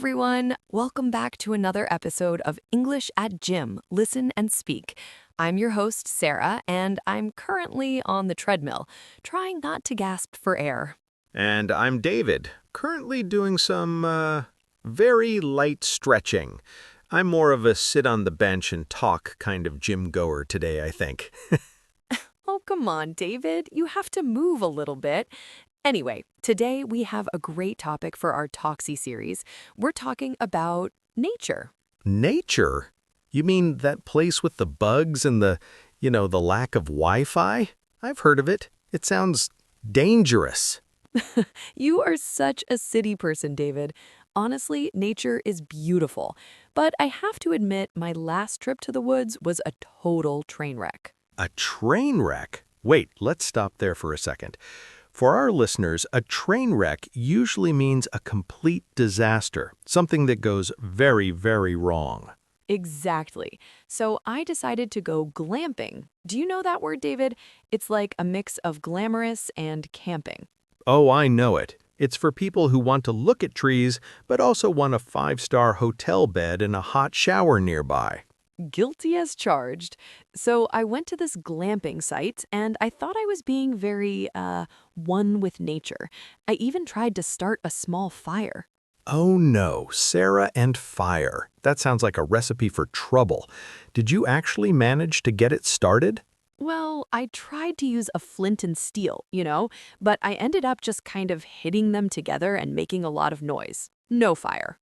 everyone. Welcome back to another episode of English at Gym, Listen and Speak. I'm your host, Sarah, and I'm currently on the treadmill, trying not to gasp for air. And I'm David, currently doing some, very light stretching. I'm more of a sit on the bench and talk kind of gym goer today, I think. Oh, come on, David. You have to move a little bit. Anyway, today we have a great topic for our Talksy series. We're talking about nature. Nature? You mean that place with the bugs and the lack of Wi-Fi? I've heard of it. It sounds dangerous. You are such a city person, David. Honestly, nature is beautiful. But I have to admit, my last trip to the woods was a total train wreck. A train wreck? Wait, let's stop there for a second. For our listeners, a train wreck usually means a complete disaster, something that goes very, very wrong. Exactly. So I decided to go glamping. Do you know that word, David? It's like a mix of glamorous and camping. Oh, I know it. It's for people who want to look at trees, but also want a five-star hotel bed and a hot shower nearby. Guilty as charged. So I went to this glamping site and I thought I was being very, one with nature. I even tried to start a small fire. Oh no, Sarah and fire. That sounds like a recipe for trouble. Did you actually manage to get it started? Well, I tried to use a flint and steel, but I ended up just kind of hitting them together and making a lot of noise. No fire.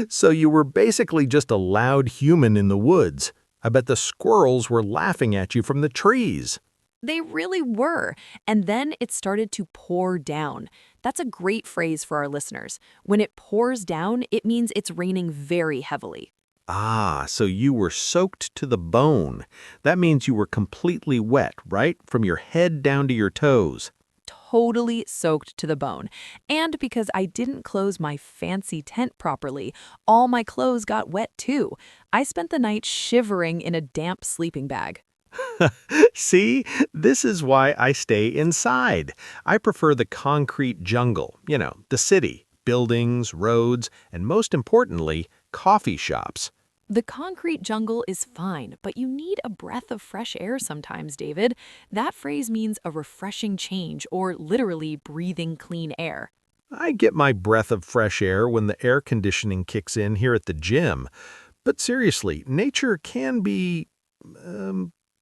So you were basically just a loud human in the woods. I bet the squirrels were laughing at you from the trees. They really were. And then it started to pour down. That's a great phrase for our listeners. When it pours down, it means it's raining very heavily. Ah, so you were soaked to the bone. That means you were completely wet, right? From your head down to your toes. Totally soaked to the bone. And because I didn't close my fancy tent properly, all my clothes got wet too. I spent the night shivering in a damp sleeping bag. See, this is why I stay inside. I prefer the concrete jungle, the city, buildings, roads, and most importantly, coffee shops. The concrete jungle is fine, but you need a breath of fresh air sometimes, David. That phrase means a refreshing change or literally breathing clean air. I get my breath of fresh air when the air conditioning kicks in here at the gym. But seriously, nature can be,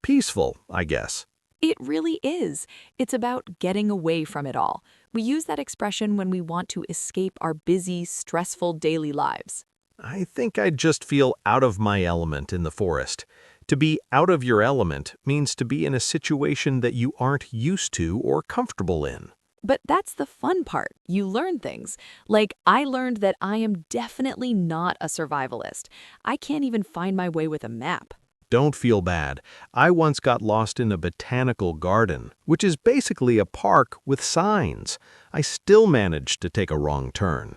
peaceful, I guess. It really is. It's about getting away from it all. We use that expression when we want to escape our busy, stressful daily lives. I think I'd just feel out of my element in the forest. To be out of your element means to be in a situation that you aren't used to or comfortable in. But that's the fun part. You learn things. Like, I learned that I am definitely not a survivalist. I can't even find my way with a map. Don't feel bad. I once got lost in a botanical garden, which is basically a park with signs. I still managed to take a wrong turn.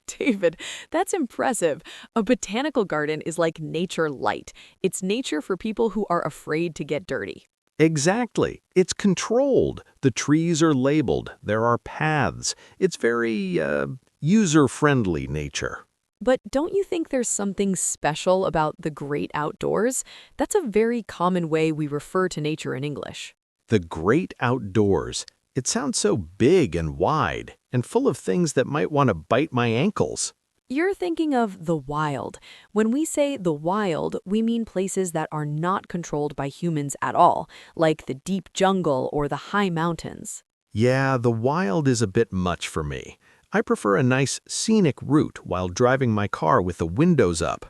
David, that's impressive. A botanical garden is like nature light. It's nature for people who are afraid to get dirty. Exactly. It's controlled. The trees are labeled. There are paths. It's very, user-friendly nature. But don't you think there's something special about the great outdoors? That's a very common way we refer to nature in English. The great outdoors. It sounds so big and wide, and full of things that might want to bite my ankles. You're thinking of the wild. When we say the wild, we mean places that are not controlled by humans at all, like the deep jungle or the high mountains. Yeah, the wild is a bit much for me. I prefer a nice scenic route while driving my car with the windows up.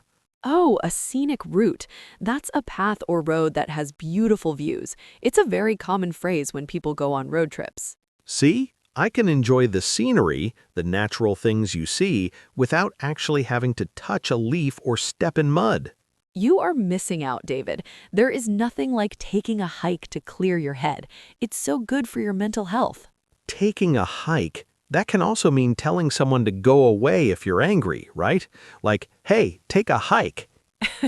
Oh, a scenic route. That's a path or road that has beautiful views. It's a very common phrase when people go on road trips. See? I can enjoy the scenery, the natural things you see, without actually having to touch a leaf or step in mud. You are missing out, David. There is nothing like taking a hike to clear your head. It's so good for your mental health. Taking a hike? That can also mean telling someone to go away if you're angry, right? Like, hey, take a hike.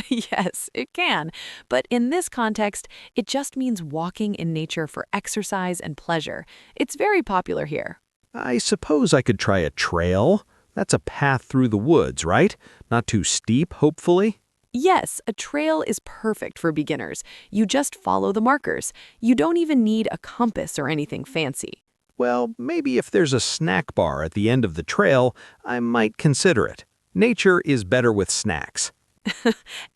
Yes, it can. But in this context, it just means walking in nature for exercise and pleasure. It's very popular here. I suppose I could try a trail. That's a path through the woods, right? Not too steep, hopefully? Yes, a trail is perfect for beginners. You just follow the markers. You don't even need a compass or anything fancy. Well, maybe if there's a snack bar at the end of the trail, I might consider it. Nature is better with snacks.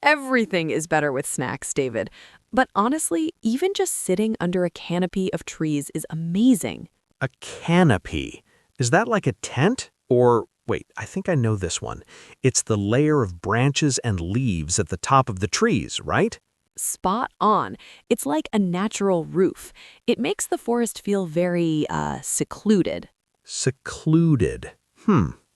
Everything is better with snacks, David. But honestly, even just sitting under a canopy of trees is amazing. A canopy. Is that like a tent? Or, wait, I think I know this one. It's the layer of branches and leaves at the top of the trees, right? Spot on. It's like a natural roof. It makes the forest feel very, secluded. Secluded.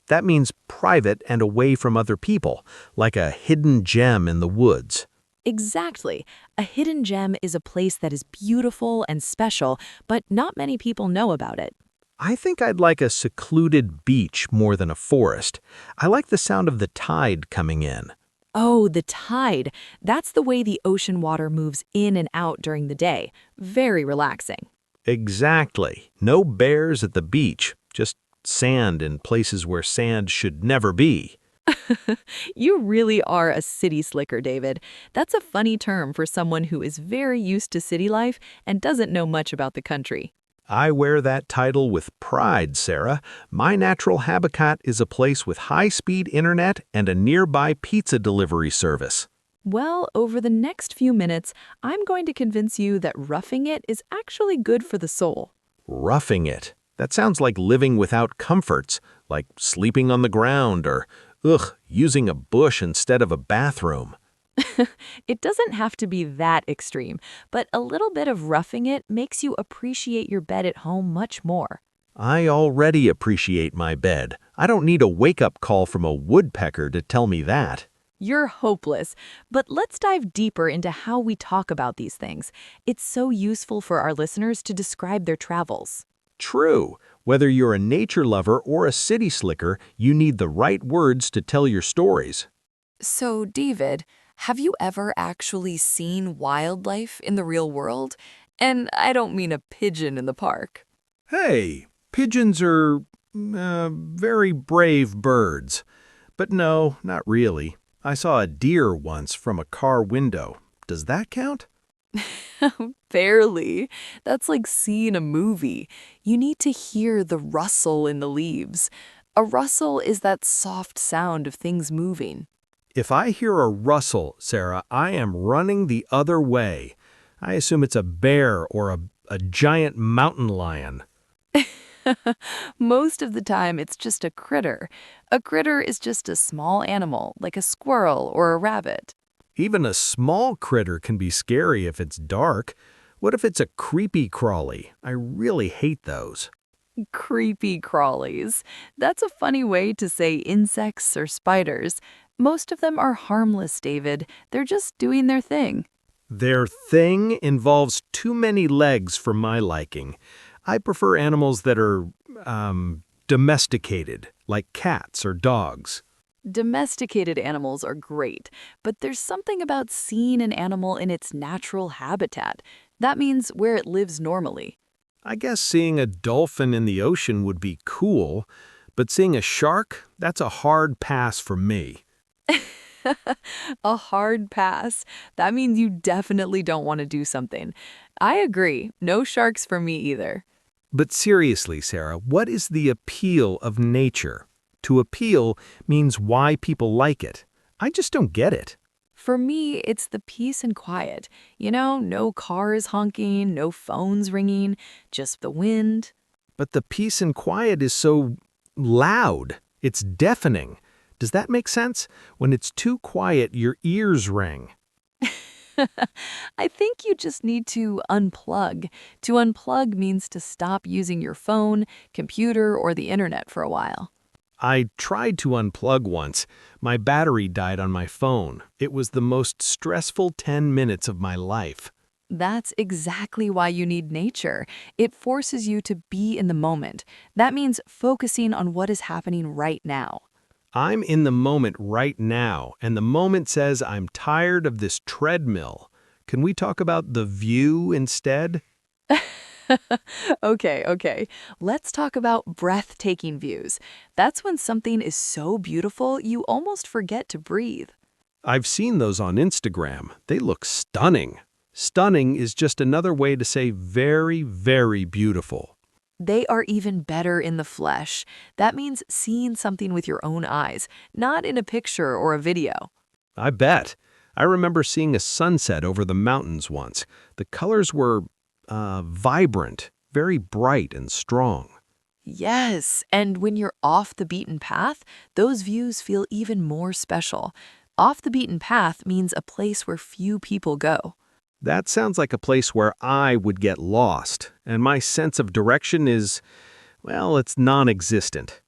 That means private and away from other people, like a hidden gem in the woods. Exactly. A hidden gem is a place that is beautiful and special, but not many people know about it. I think I'd like a secluded beach more than a forest. I like the sound of the tide coming in. Oh, the tide. That's the way the ocean water moves in and out during the day. Very relaxing. Exactly. No bears at the beach, just sand in places where sand should never be. You really are a city slicker, David. That's a funny term for someone who is very used to city life and doesn't know much about the country. I wear that title with pride, Sarah. My natural habitat is a place with high-speed internet and a nearby pizza delivery service. Well, over the next few minutes, I'm going to convince you that roughing it is actually good for the soul. Roughing it. That sounds like living without comforts, like sleeping on the ground or, using a bush instead of a bathroom. It doesn't have to be that extreme, but a little bit of roughing it makes you appreciate your bed at home much more. I already appreciate my bed. I don't need a wake-up call from a woodpecker to tell me that. You're hopeless, but let's dive deeper into how we talk about these things. It's so useful for our listeners to describe their travels. True. Whether you're a nature lover or a city slicker, you need the right words to tell your stories. So, David, have you ever actually seen wildlife in the real world? And I don't mean a pigeon in the park. Hey, pigeons are very brave birds. But no, not really. I saw a deer once from a car window. Does that count? Barely. That's like seeing a movie. You need to hear the rustle in the leaves. A rustle is that soft sound of things moving. If I hear a rustle, Sarah, I am running the other way. I assume it's a bear or a giant mountain lion. Most of the time, it's just a critter. A critter is just a small animal, like a squirrel or a rabbit. Even a small critter can be scary if it's dark. What if it's a creepy-crawly? I really hate those. Creepy-crawlies. That's a funny way to say insects or spiders. Most of them are harmless, David. They're just doing their thing. Their thing involves too many legs for my liking. I prefer animals that are, domesticated, like cats or dogs. Domesticated animals are great, but there's something about seeing an animal in its natural habitat. That means where it lives normally. I guess seeing a dolphin in the ocean would be cool, but seeing a shark, that's a hard pass for me. A hard pass. That means you definitely don't want to do something. I agree. No sharks for me either. But seriously, Sarah, what is the appeal of nature? To appeal means why people like it. I just don't get it. For me, it's the peace and quiet. You know, no cars honking, no phones ringing, just the wind. But the peace and quiet is so loud. It's deafening. Does that make sense? When it's too quiet, your ears ring. I think you just need to unplug. To unplug means to stop using your phone, computer, or the internet for a while. I tried to unplug once. My battery died on my phone. It was the most stressful 10 minutes of my life. That's exactly why you need nature. It forces you to be in the moment. That means focusing on what is happening right now. I'm in the moment right now, and the moment says I'm tired of this treadmill. Can we talk about the view instead? Okay. Let's talk about breathtaking views. That's when something is so beautiful you almost forget to breathe. I've seen those on Instagram. They look stunning. Stunning is just another way to say very, very beautiful. They are even better in the flesh. That means seeing something with your own eyes, not in a picture or a video. I bet. I remember seeing a sunset over the mountains once. The colors were vibrant, very bright and strong. Yes, and when you're off the beaten path, those views feel even more special. Off the beaten path means a place where few people go. That sounds like a place where I would get lost, and my sense of direction is, well, it's non-existent.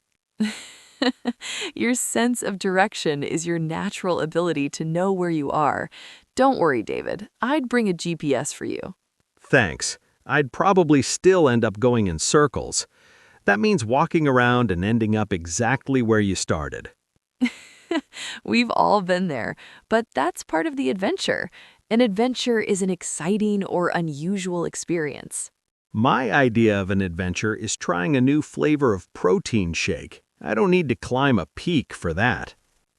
Your sense of direction is your natural ability to know where you are. Don't worry, David. I'd bring a GPS for you. Thanks. I'd probably still end up going in circles. That means walking around and ending up exactly where you started. We've all been there, but that's part of the adventure. An adventure is an exciting or unusual experience. My idea of an adventure is trying a new flavor of protein shake. I don't need to climb a peak for that.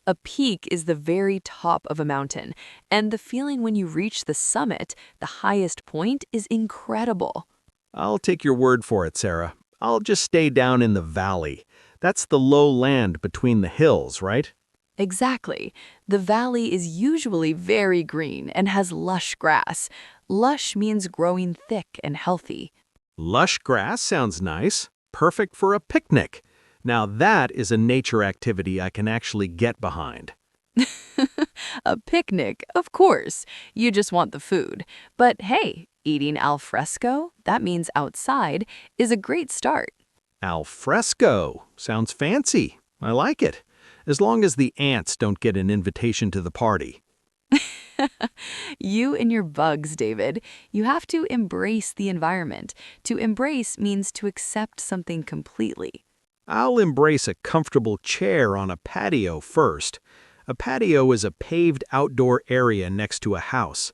A peak is the very top of a mountain, and the feeling when you reach the summit, the highest point, is incredible. I'll take your word for it, Sarah. I'll just stay down in the valley. That's the low land between the hills, right? Exactly. The valley is usually very green and has lush grass. Lush means growing thick and healthy. Lush grass sounds nice. Perfect for a picnic. Now that is a nature activity I can actually get behind. A picnic, of course. You just want the food. But hey, eating al fresco, that means outside, is a great start. Al fresco. Sounds fancy. I like it. As long as the ants don't get an invitation to the party. You and your bugs, David. You have to embrace the environment. To embrace means to accept something completely. I'll embrace a comfortable chair on a patio first. A patio is a paved outdoor area next to a house.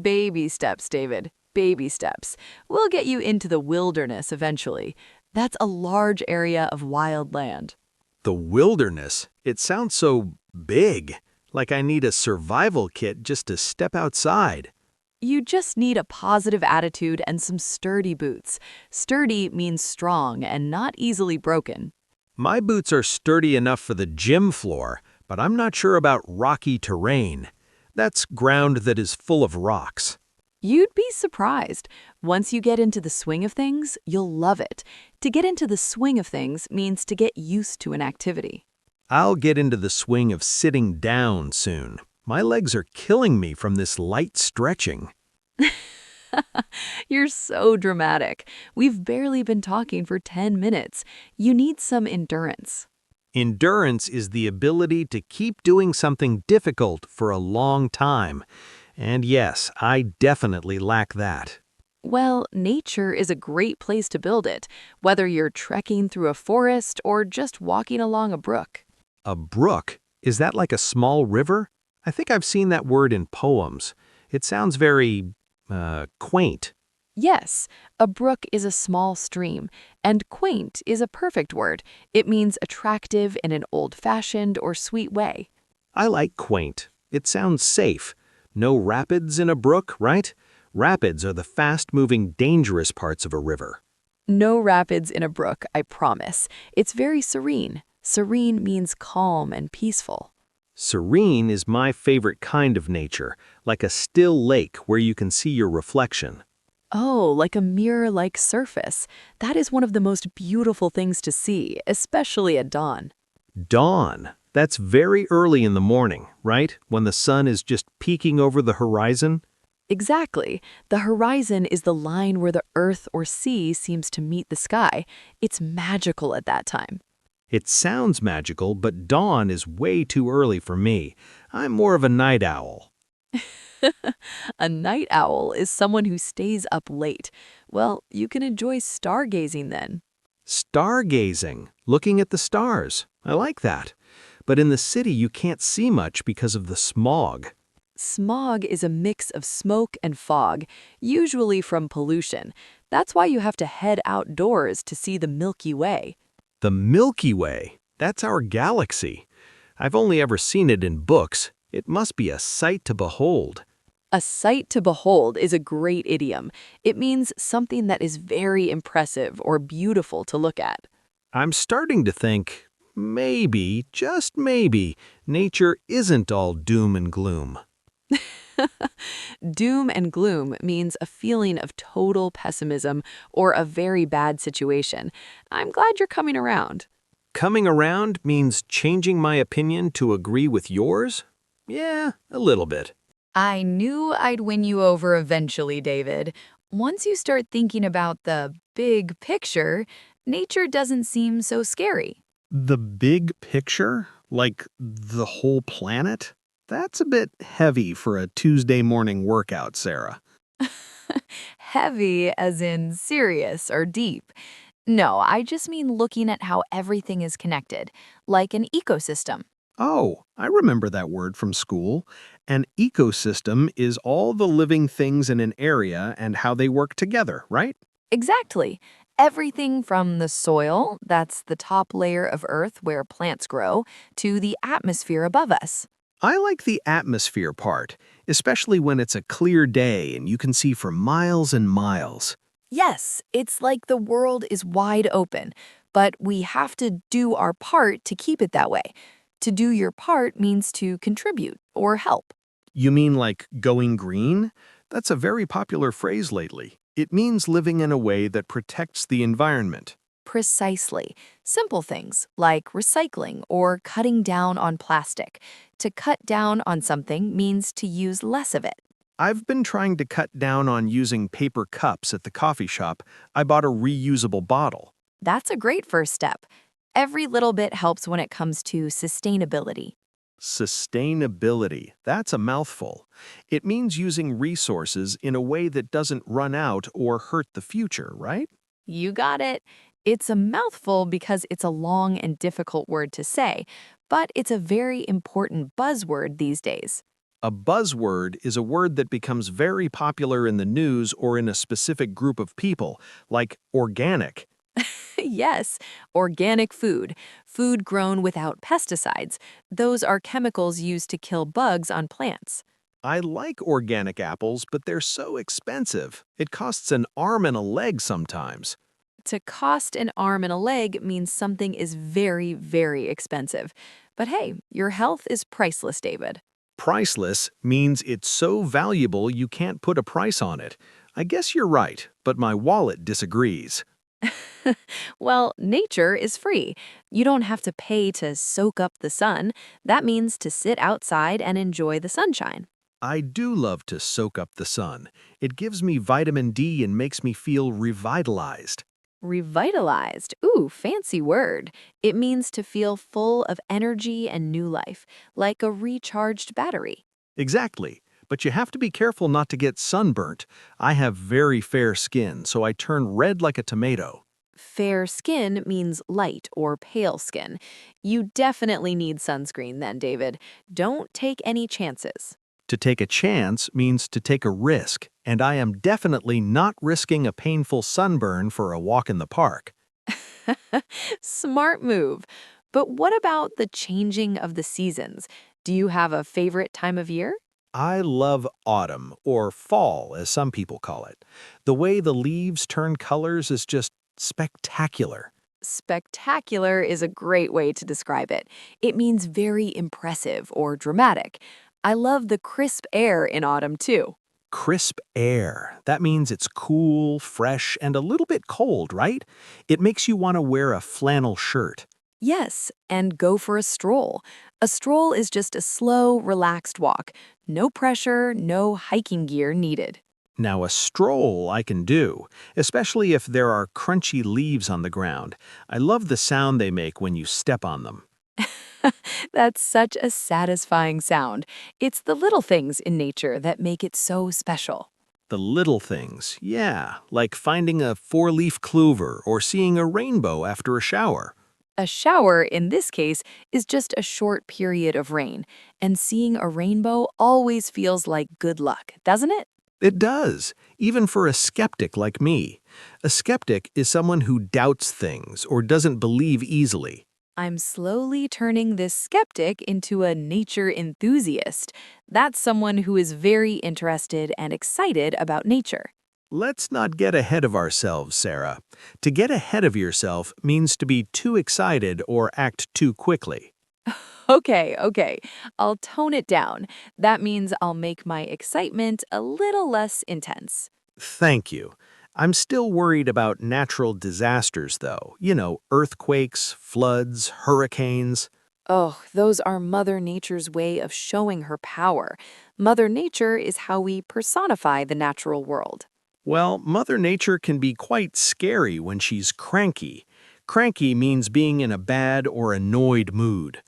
Baby steps, David. Baby steps. We'll get you into the wilderness eventually. That's a large area of wild land. The wilderness? It sounds so big, like I need a survival kit just to step outside. You just need a positive attitude and some sturdy boots. Sturdy means strong and not easily broken. My boots are sturdy enough for the gym floor, but I'm not sure about rocky terrain. That's ground that is full of rocks. You'd be surprised. Once you get into the swing of things, you'll love it. To get into the swing of things means to get used to an activity. I'll get into the swing of sitting down soon. My legs are killing me from this light stretching. You're so dramatic. We've barely been talking for 10 minutes. You need some endurance. Endurance is the ability to keep doing something difficult for a long time. And yes, I definitely lack that. Well, nature is a great place to build it, whether you're trekking through a forest or just walking along a brook. A brook? Is that like a small river? I think I've seen that word in poems. It sounds very, quaint. Yes, a brook is a small stream, and quaint is a perfect word. It means attractive in an old-fashioned or sweet way. I like quaint. It sounds safe. No rapids in a brook, right? Rapids are the fast-moving, dangerous parts of a river. No rapids in a brook, I promise. It's very serene. Serene means calm and peaceful. Serene is my favorite kind of nature, like a still lake where you can see your reflection. Oh, like a mirror-like surface. That is one of the most beautiful things to see, especially at dawn. Dawn. That's very early in the morning, right? When the sun is just peeking over the horizon? Exactly. The horizon is the line where the earth or sea seems to meet the sky. It's magical at that time. It sounds magical, but dawn is way too early for me. I'm more of a night owl. A night owl is someone who stays up late. Well, you can enjoy stargazing then. Stargazing, looking at the stars. I like that. But in the city, you can't see much because of the smog. Smog is a mix of smoke and fog, usually from pollution. That's why you have to head outdoors to see the Milky Way. The Milky Way. That's our galaxy. I've only ever seen it in books. It must be a sight to behold. A sight to behold is a great idiom. It means something that is very impressive or beautiful to look at. I'm starting to think, maybe, just maybe, nature isn't all doom and gloom. Doom and gloom means a feeling of total pessimism or a very bad situation. I'm glad you're coming around. Coming around means changing my opinion to agree with yours? Yeah, a little bit. I knew I'd win you over eventually, David. Once you start thinking about the big picture, nature doesn't seem so scary. The big picture? Like the whole planet? That's a bit heavy for a Tuesday morning workout, Sarah. Heavy as in serious or deep. No, I just mean looking at how everything is connected, like an ecosystem. Oh, I remember that word from school. An ecosystem is all the living things in an area and how they work together, right? Exactly. Everything from the soil, that's the top layer of Earth where plants grow, to the atmosphere above us. I like the atmosphere part, especially when it's a clear day and you can see for miles and miles. Yes, it's like the world is wide open, but we have to do our part to keep it that way. To do your part means to contribute or help. You mean like going green? That's a very popular phrase lately. It means living in a way that protects the environment. Precisely. Simple things like recycling or cutting down on plastic. To cut down on something means to use less of it. I've been trying to cut down on using paper cups at the coffee shop. I bought a reusable bottle. That's a great first step. Every little bit helps when it comes to sustainability. Sustainability. That's a mouthful. It means using resources in a way that doesn't run out or hurt the future, right? You got it. It's a mouthful because it's a long and difficult word to say, but it's a very important buzzword these days. A buzzword is a word that becomes very popular in the news or in a specific group of people, like organic. Yes, organic food, food grown without pesticides. Those are chemicals used to kill bugs on plants. I like organic apples, but they're so expensive. It costs an arm and a leg sometimes. To cost an arm and a leg means something is very, very expensive. But hey, your health is priceless, David. Priceless means it's so valuable you can't put a price on it. I guess you're right, but my wallet disagrees. Well, nature is free. You don't have to pay to soak up the sun. That means to sit outside and enjoy the sunshine. I do love to soak up the sun. It gives me vitamin D and makes me feel revitalized. Revitalized. Ooh, fancy word. It means to feel full of energy and new life, like a recharged battery. Exactly. But you have to be careful not to get sunburnt. I have very fair skin, so I turn red like a tomato. Fair skin means light or pale skin. You definitely need sunscreen then, David. Don't take any chances. To take a chance means to take a risk, and I am definitely not risking a painful sunburn for a walk in the park. Smart move. But what about the changing of the seasons? Do you have a favorite time of year? I love autumn, or fall as some people call it. The way the leaves turn colors is just spectacular. Spectacular is a great way to describe it. It means very impressive or dramatic. I love the crisp air in autumn too. Crisp air. That means it's cool, fresh, and a little bit cold, right? It makes you want to wear a flannel shirt. Yes, and go for a stroll. A stroll is just a slow, relaxed walk. No pressure, no hiking gear needed. Now, a stroll I can do, especially if there are crunchy leaves on the ground. I love the sound they make when you step on them. That's such a satisfying sound. It's the little things in nature that make it so special. The little things, yeah, like finding a four-leaf clover or seeing a rainbow after a shower. A shower, in this case, is just a short period of rain, and seeing a rainbow always feels like good luck, doesn't it? It does, even for a skeptic like me. A skeptic is someone who doubts things or doesn't believe easily. I'm slowly turning this skeptic into a nature enthusiast. That's someone who is very interested and excited about nature. Let's not get ahead of ourselves, Sarah. To get ahead of yourself means to be too excited or act too quickly. Okay. I'll tone it down. That means I'll make my excitement a little less intense. Thank you. I'm still worried about natural disasters, though. Earthquakes, floods, hurricanes. Oh, those are Mother Nature's way of showing her power. Mother Nature is how we personify the natural world. Well, Mother Nature can be quite scary when she's cranky. Cranky means being in a bad or annoyed mood.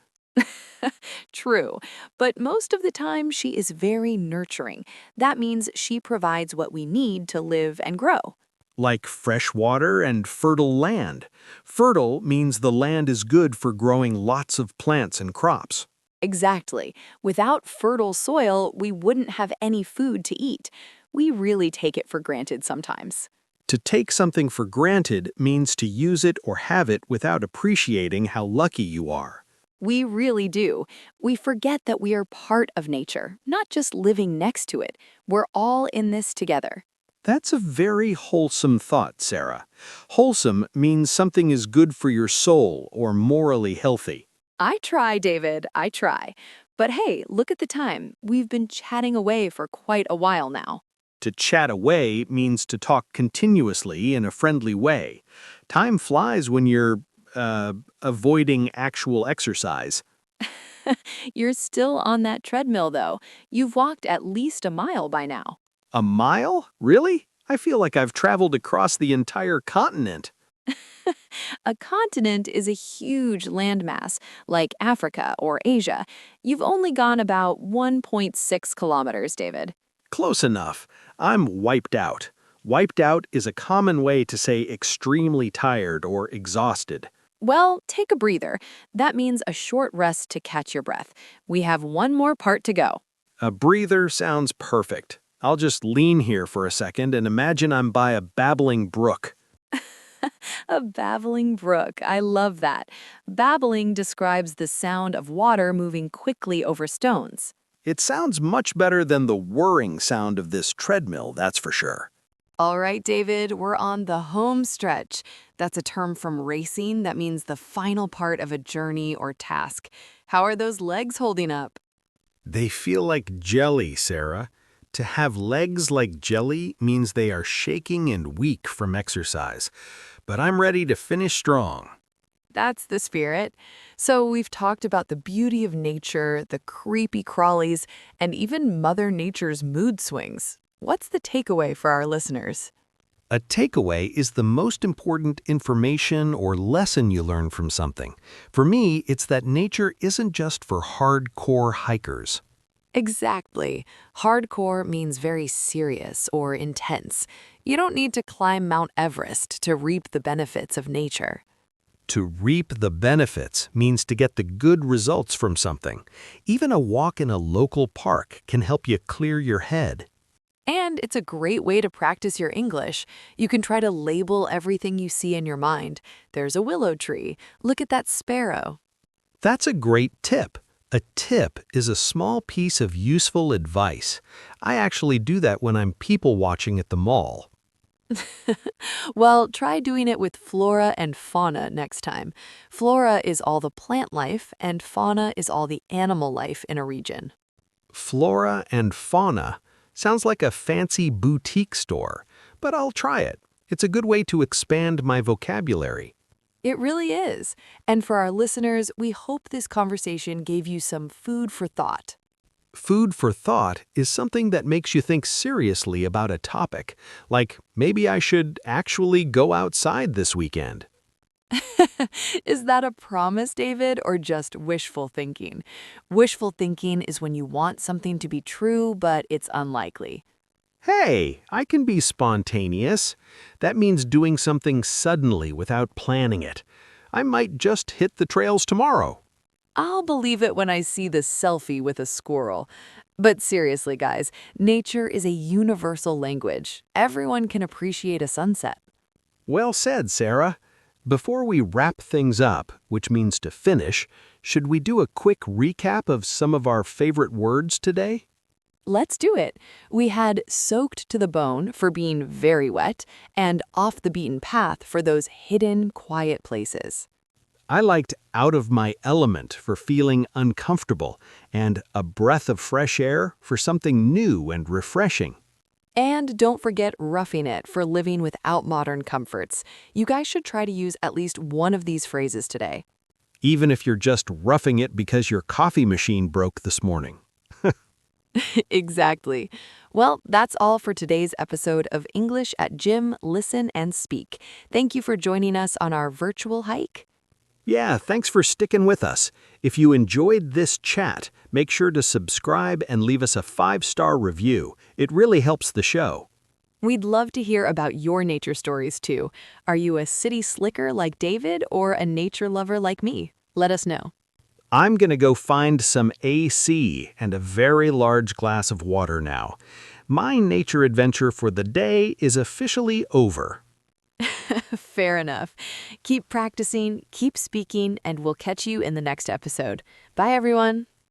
True, but most of the time she is very nurturing. That means she provides what we need to live and grow. Like fresh water and fertile land. Fertile means the land is good for growing lots of plants and crops. Exactly. Without fertile soil, we wouldn't have any food to eat. We really take it for granted sometimes. To take something for granted means to use it or have it without appreciating how lucky you are. We really do. We forget that we are part of nature, not just living next to it. We're all in this together. That's a very wholesome thought, Sarah. Wholesome means something is good for your soul or morally healthy. I try, David, I try. But hey, look at the time. We've been chatting away for quite a while now. To chat away means to talk continuously in a friendly way. Time flies when you're, avoiding actual exercise. You're still on that treadmill, though. You've walked at least a mile by now. A mile? Really? I feel like I've traveled across the entire continent. A continent is a huge landmass, like Africa or Asia. You've only gone about 1.6 kilometers, David. Close enough. I'm wiped out. Wiped out is a common way to say extremely tired or exhausted. Well, take a breather. That means a short rest to catch your breath. We have one more part to go. A breather sounds perfect. I'll just lean here for a second and imagine I'm by a babbling brook. A babbling brook. I love that. Babbling describes the sound of water moving quickly over stones. It sounds much better than the whirring sound of this treadmill, that's for sure. All right, David, we're on the home stretch. That's a term from racing that means the final part of a journey or task. How are those legs holding up? They feel like jelly, Sarah. To have legs like jelly means they are shaking and weak from exercise. But I'm ready to finish strong. That's the spirit. So we've talked about the beauty of nature, the creepy-crawlies, and even Mother Nature's mood swings. What's the takeaway for our listeners? A takeaway is the most important information or lesson you learn from something. For me, it's that nature isn't just for hardcore hikers. Exactly. Hardcore means very serious or intense. You don't need to climb Mount Everest to reap the benefits of nature. To reap the benefits means to get the good results from something. Even a walk in a local park can help you clear your head. And it's a great way to practice your English. You can try to label everything you see in your mind. There's a willow tree. Look at that sparrow. That's a great tip. A tip is a small piece of useful advice. I actually do that when I'm people watching at the mall. Well, try doing it with flora and fauna next time. Flora is all the plant life, and fauna is all the animal life in a region. Flora and fauna sounds like a fancy boutique store, but I'll try it. It's a good way to expand my vocabulary. It really is. And for our listeners, we hope this conversation gave you some food for thought. Food for thought is something that makes you think seriously about a topic, like maybe I should actually go outside this weekend. Is that a promise, David, or just wishful thinking? Wishful thinking is when you want something to be true, but it's unlikely. Hey, I can be spontaneous. That means doing something suddenly without planning it. I might just hit the trails tomorrow. I'll believe it when I see the selfie with a squirrel. But seriously, guys, nature is a universal language. Everyone can appreciate a sunset. Well said, Sarah. Before we wrap things up, which means to finish, should we do a quick recap of some of our favorite words today? Let's do it. We had soaked to the bone for being very wet and off the beaten path for those hidden, quiet places. I liked out of my element for feeling uncomfortable and a breath of fresh air for something new and refreshing. And don't forget roughing it for living without modern comforts. You guys should try to use at least one of these phrases today. Even if you're just roughing it because your coffee machine broke this morning. Exactly. Well, that's all for today's episode of English at Gym, Listen, and Speak. Thank you for joining us on our virtual hike. Yeah, thanks for sticking with us. If you enjoyed this chat, make sure to subscribe and leave us a 5-star review. It really helps the show. We'd love to hear about your nature stories too. Are you a city slicker like David or a nature lover like me? Let us know. I'm going to go find some AC and a very large glass of water now. My nature adventure for the day is officially over. Fair enough. Keep practicing, keep speaking, and we'll catch you in the next episode. Bye, everyone.